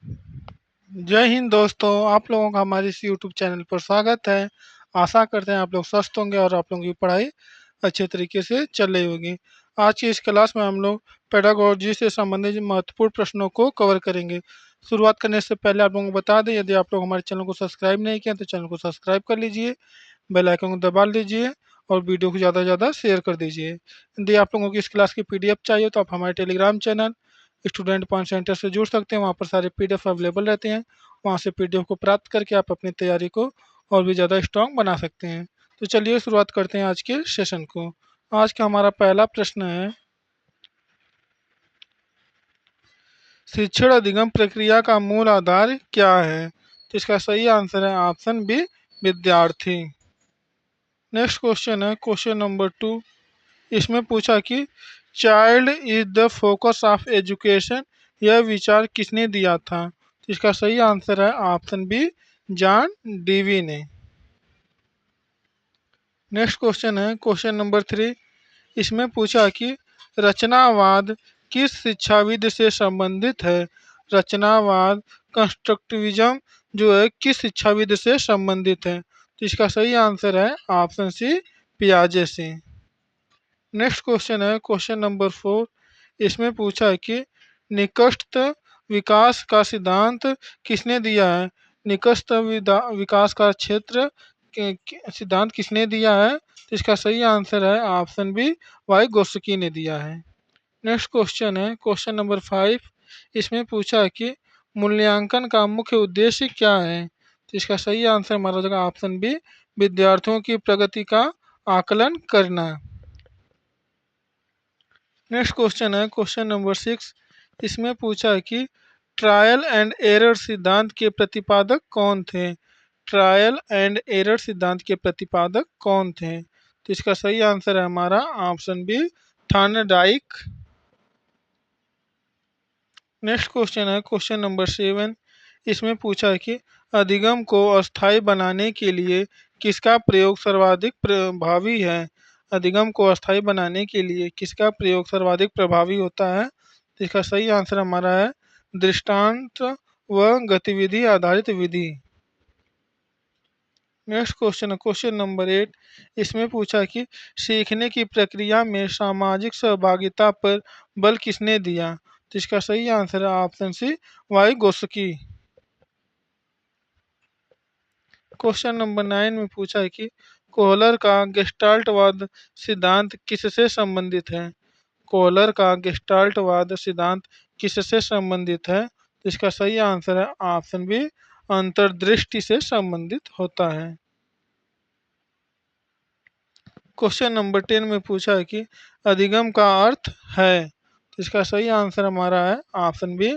जय हिंद दोस्तों, आप लोगों का हमारे इस यूट्यूब चैनल पर स्वागत है। आशा करते हैं आप लोग स्वस्थ होंगे और आप लोगों की पढ़ाई अच्छे तरीके से चल रही होगी। आज की इस क्लास में हम लोग पेडागोजी से संबंधित महत्वपूर्ण प्रश्नों को कवर करेंगे। शुरुआत करने से पहले आप लोगों को बता दें, यदि आप लोग हमारे चैनल को सब्सक्राइब नहीं किया तो चैनल को सब्सक्राइब कर लीजिए, बेल आइकन को दबा लीजिए और वीडियो को ज़्यादा से ज़्यादा शेयर कर दीजिए। यदि आप लोगों को इस क्लास की पीडीएफ चाहिए तो आप हमारे Telegram channel student point centre से जुड़ सकते हैं। वहाँ पर सारे पीडीएफ अवेलेबल रहते हैं। वहाँ से पीडीएफ को प्राप्त करके आप अपनी तैयारी को और भी ज़्यादा स्ट्रॉन्ग बना सकते हैं। तो चलिए शुरुआत करते हैं आज के सेशन को। आज का हमारा पहला प्रश्न है, शिक्षण अधिगम प्रक्रिया का मूल आधार क्या है? तो इसका सही आंसर है ऑप्शन बी, विद्यार्थी। नेक्स्ट क्वेश्चन है क्वेश्चन नंबर 2। इसमें पूछा कि child is the focus of education, यह विचार किसने दिया था? तो इसका सही आंसर है ऑप्शन बी, जॉन डीवी ने। नेक्स्ट क्वेश्चन है क्वेश्चन नंबर 3। इसमें पूछा कि रचनावाद किस शिक्षाविद से संबंधित है? रचनावाद कंस्ट्रक्टिविज्म जो है किस शिक्षाविद से संबंधित है? तो इसका सही आंसर है ऑप्शन सी, पियाजे से। नेक्स्ट क्वेश्चन है क्वेश्चन नंबर 4। इसमें पूछा है कि निकटस्थ विकास का सिद्धांत किसने दिया है? निकटस्थ विकास का क्षेत्र सिद्धांत किसने दिया है? तो इसका सही आंसर है ऑप्शन बी, वाई गोस्की ने दिया है। नेक्स्ट क्वेश्चन है क्वेश्चन नंबर 5। इसमें पूछा है कि मूल्यांकन का मुख्य उद्देश्य क्या है? तो इसका सही आंसर हमारा हो जाएगा ऑप्शन बी, विद्यार्थियों की प्रगति का आकलन करना। नेक्स्ट क्वेश्चन है क्वेश्चन नंबर 6। इसमें पूछा है कि ट्रायल एंड एरर सिद्धांत के प्रतिपादक कौन थे? ट्रायल एंड एरर सिद्धांत के प्रतिपादक कौन थे? तो इसका सही आंसर है हमारा option B, Thorndike. Next question है क्वेश्चन नंबर 7। इसमें पूछा है कि अधिगम को अस्थायी बनाने के लिए किसका प्रयोग सर्वाधिक प्रभावी है? अधिगम को अस्थायी बनाने के लिए किसका प्रयोग सर्वाधिक प्रभावी होता है? तो इसका सही आंसर हमारा है दृष्टांत व गतिविधि आधारित विधि। नेक्स्ट क्वेश्चन है क्वेश्चन नंबर 8। इसमें पूछा है कि सीखने की प्रक्रिया में सामाजिक सहभागिता पर बल किसने दिया? तो इसका सही आंसर है option C, Vygotsky. Question number 9 में पूछा है कि कोहलर का गेस्टाल्टवाद सिद्धांत किससे संबंधित है? कोहलर का गेस्टाल्टवाद सिद्धांत किससे संबंधित है? तो इसका सही आंसर है ऑप्शन बी, अंतर्दृष्टि से संबंधित होता है। क्वेश्चन नंबर 10 में पूछा है कि अधिगम का अर्थ है? तो इसका सही आंसर हमारा है ऑप्शन बी,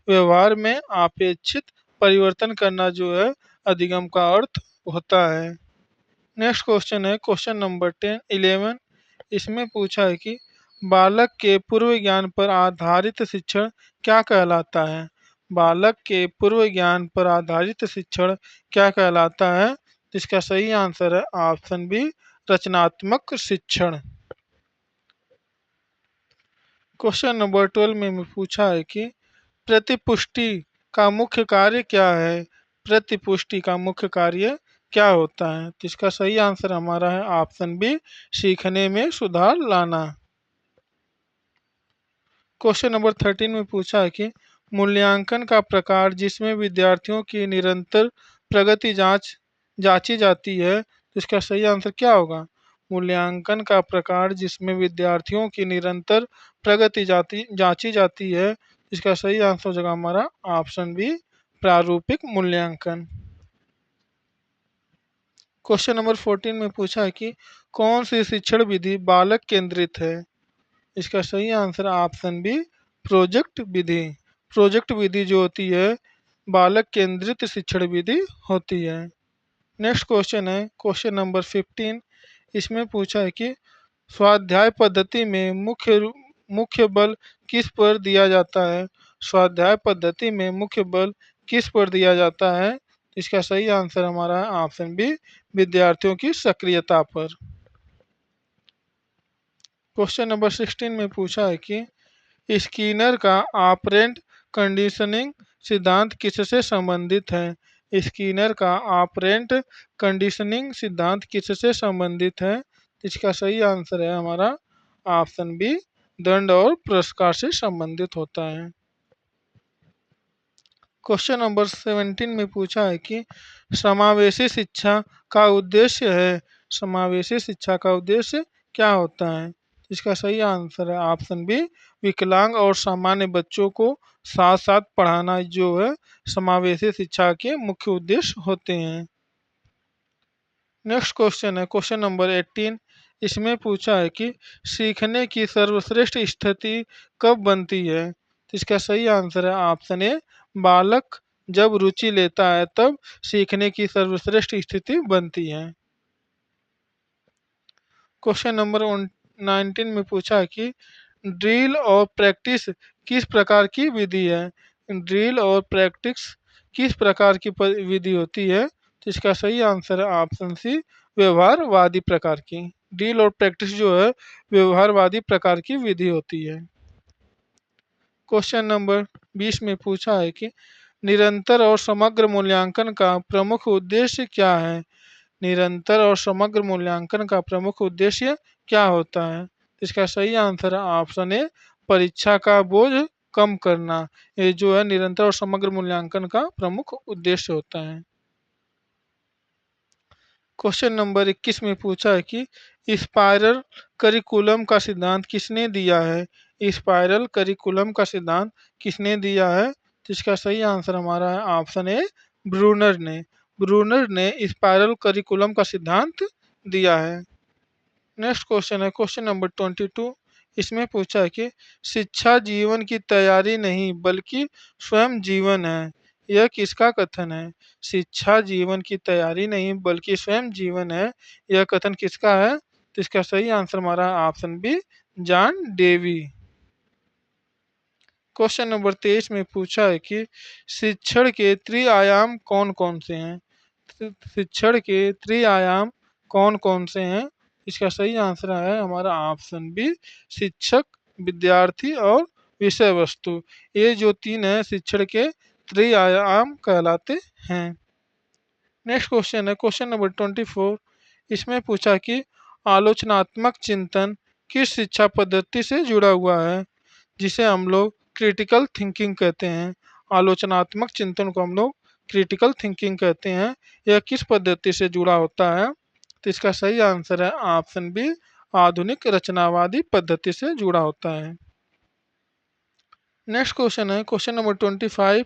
व्यवहार में अपेक्षित परिवर्तन करना जो है अधिगम का अर्थ होता है। नेक्स्ट क्वेश्चन है क्वेश्चन नंबर 11। इसमें पूछा है कि बालक के पूर्व ज्ञान पर आधारित शिक्षण क्या कहलाता है? बालक के पूर्व ज्ञान पर आधारित शिक्षण क्या कहलाता है? तो इसका सही आंसर है ऑप्शन बी, रचनात्मक शिक्षण। क्वेश्चन नंबर 12 में पूछा है कि प्रतिपुष्टि का मुख्य कार्य क्या है? प्रतिपुष्टि का मुख्य कार्य क्या होता है? तो इसका सही आंसर हमारा है ऑप्शन बी, सीखने में सुधार लाना। क्वेश्चन नंबर 13 में पूछा है कि मूल्यांकन का प्रकार जिसमें विद्यार्थियों की निरंतर प्रगति जांची जाती है, तो इसका सही आंसर क्या होगा? मूल्यांकन का प्रकार जिसमें विद्यार्थियों की निरंतर प्रगति जांची जाती है, इसका सही आंसर हो जाएगा हमारा ऑप्शन बी, प्रारूपिक मूल्यांकन। क्वेश्चन नंबर 14 में पूछा है कि कौन सी शिक्षण विधि बालक केंद्रित है? इसका सही आंसर ऑप्शन बी, प्रोजेक्ट विधि। प्रोजेक्ट विधि जो होती है बालक केंद्रित शिक्षण विधि होती है। नेक्स्ट क्वेश्चन है क्वेश्चन नंबर 15। इसमें पूछा है कि स्वाध्याय पद्धति में मुख्य बल किस पर दिया जाता है? स्वाध्याय पद्धति में मुख्य बल किस पर दिया जाता है? इसका सही आंसर हमारा है ऑप्शन बी, विद्यार्थियों की सक्रियता पर। क्वेश्चन नंबर 16 में पूछा है कि स्किनर का ऑपरेंट कंडीशनिंग सिद्धांत किससे संबंधित है? स्किनर का ऑपरेंट कंडीशनिंग सिद्धांत किससे संबंधित है? इसका सही आंसर है हमारा ऑप्शन बी, दंड और पुरस्कार से संबंधित होता है। क्वेश्चन नंबर 17 में पूछा है कि समावेशी शिक्षा का उद्देश्य है। समावेशी शिक्षा का उद्देश्य क्या होता है? इसका सही आंसर है ऑप्शन बी, विकलांग और सामान्य बच्चों को साथ साथ पढ़ाना जो है समावेशी शिक्षा के मुख्य उद्देश्य होते हैं। नेक्स्ट क्वेश्चन है क्वेश्चन नंबर 18। इसमें पूछा है कि सीखने की सर्वश्रेष्ठ स्थिति कब बनती है? तो इसका सही आंसर है ऑप्शन ए, बालक जब रुचि लेता है तब सीखने की सर्वश्रेष्ठ स्थिति बनती है। क्वेश्चन नंबर 19 में पूछा है कि ड्रिल और प्रैक्टिस किस प्रकार की विधि है? ड्रिल और प्रैक्टिस किस प्रकार की विधि होती है? तो इसका सही आंसर है ऑप्शन सी, व्यवहारवादी प्रकार की। ड्रिल और प्रैक्टिस जो है व्यवहारवादी प्रकार की विधि होती है। क्वेश्चन नंबर 20 में पूछा है कि निरंतर और समग्र मूल्यांकन का प्रमुख उद्देश्य क्या है? निरंतर और समग्र मूल्यांकन का प्रमुख उद्देश्य क्या होता है? इसका सही आंसर है ऑप्शन ए, परीक्षा का बोझ कम करना। ये जो है निरंतर और समग्र मूल्यांकन का प्रमुख उद्देश्य होता है। क्वेश्चन नंबर 21 में पूछा है कि स्पाइरल करिकुलम का सिद्धांत किसने दिया है? स्पाइरल करिकुलम का सिद्धांत किसने दिया है? तो इसका सही आंसर हमारा है ऑप्शन ए, ब्रूनर ने। ब्रूनर ने स्पाइरल करिकुलम का सिद्धांत दिया है। नेक्स्ट क्वेश्चन है क्वेश्चन नंबर 22। इसमें पूछा है कि शिक्षा जीवन की तैयारी नहीं बल्कि स्वयं जीवन है। यह किसका कथन है? शिक्षा जीवन की तैयारी नहीं बल्कि स्वयं जीवन है। यह कथन किसका है? तो इसका सही आंसर हमारा option B, John Dewey. Question number 23 में पूछा है कि शिक्षण के त्रिआयाम कौन कौन से हैं? शिक्षण के त्रिआयाम कौन कौन से हैं? इसका सही आंसर है हमारा ऑप्शन बी, शिक्षक, विद्यार्थी और विषय वस्तु। ये जो तीन है शिक्षण के त्रिआयाम कहलाते हैं। नेक्स्ट क्वेश्चन है क्वेश्चन नंबर 24। इसमें पूछा कि आलोचनात्मक चिंतन किस शिक्षा पद्धति से जुड़ा हुआ है? जिसे हम लोग क्रिटिकल थिंकिंग कहते हैं। आलोचनात्मक चिंतन को हम लोग क्रिटिकल थिंकिंग कहते हैं। यह किस पद्धति से जुड़ा होता है? तो इसका सही आंसर है ऑप्शन बी, आधुनिक रचनावादी पद्धति से जुड़ा होता है। नेक्स्ट क्वेश्चन है क्वेश्चन नंबर 25।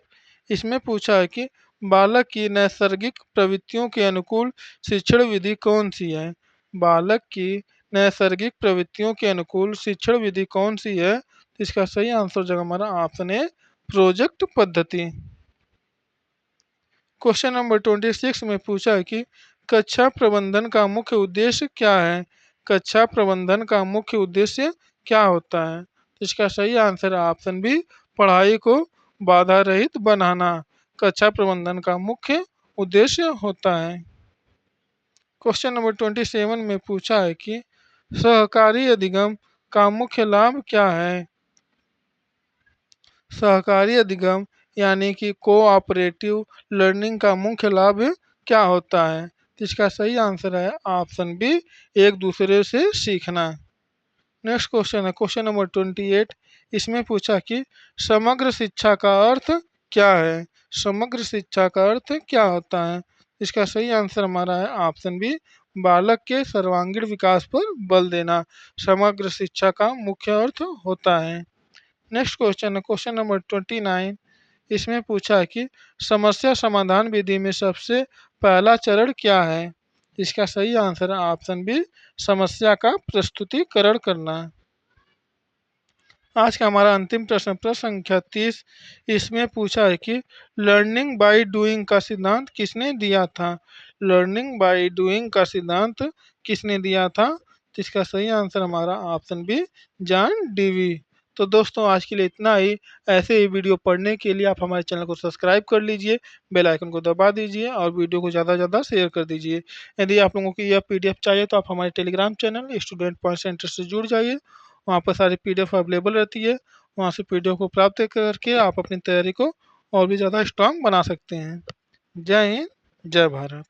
इसमें पूछा है कि बालक की नैसर्गिक प्रवृत्तियों के अनुकूल शिक्षण विधि कौन सी है? बालक की नैसर्गिक प्रवृत्तियों के अनुकूल शिक्षण विधि कौन सी है? इसका सही आंसर जो हमारा ऑप्शन है, प्रोजेक्ट पद्धति। क्वेश्चन नंबर 26 में पूछा है कि कक्षा प्रबंधन का मुख्य उद्देश्य क्या है? कक्षा प्रबंधन का मुख्य उद्देश्य क्या होता है? इसका सही आंसर है ऑप्शन बी, पढ़ाई को बाधा रहित बनाना कक्षा प्रबंधन का मुख्य उद्देश्य होता है। क्वेश्चन नंबर 27 में पूछा है कि सहकारी अधिगम का मुख्य लाभ क्या है? सहकारी अधिगम यानी कि कोऑपरेटिव लर्निंग का मुख्य लाभ क्या होता है? इसका सही आंसर है ऑप्शन बी, एक दूसरे से सीखना। नेक्स्ट क्वेश्चन है क्वेश्चन नंबर 28। इसमें पूछा कि समग्र शिक्षा का अर्थ क्या है? समग्र शिक्षा का अर्थ क्या होता है? इसका सही आंसर हमारा है ऑप्शन बी, बालक के सर्वांगीण विकास पर बल देना समग्र शिक्षा का मुख्य अर्थ होता है। नेक्स्ट क्वेश्चन है क्वेश्चन नंबर 29। इसमें पूछा है कि समस्या समाधान विधि में सबसे पहला चरण क्या है? इसका सही आंसर है ऑप्शन बी, समस्या का प्रस्तुतिकरण करना। आज का हमारा अंतिम प्रश्न प्रश्न संख्या 30। इसमें पूछा है कि लर्निंग बाय डूइंग का सिद्धांत किसने दिया था? लर्निंग बाय डूइंग का सिद्धांत किसने दिया था? तो इसका सही आंसर हमारा ऑप्शन बी, जॉन डीवी। तो दोस्तों आज के लिए इतना ही। ऐसे ही वीडियो पढ़ने के लिए आप हमारे चैनल को सब्सक्राइब कर लीजिए, बेल आइकन को दबा दीजिए और वीडियो को ज़्यादा से ज़्यादा शेयर कर दीजिए। यदि आप लोगों को यह पीडीएफ चाहिए तो आप हमारे Telegram channel student point centre से जुड़ जाइए। वहाँ पर सारी पीडीएफ अवेलेबल रहती है। वहाँ से पीडीएफ को प्राप्त करके आप अपनी तैयारी को और भी ज़्यादा स्ट्रांग बना सकते हैं। जय हिंद, जय भारत।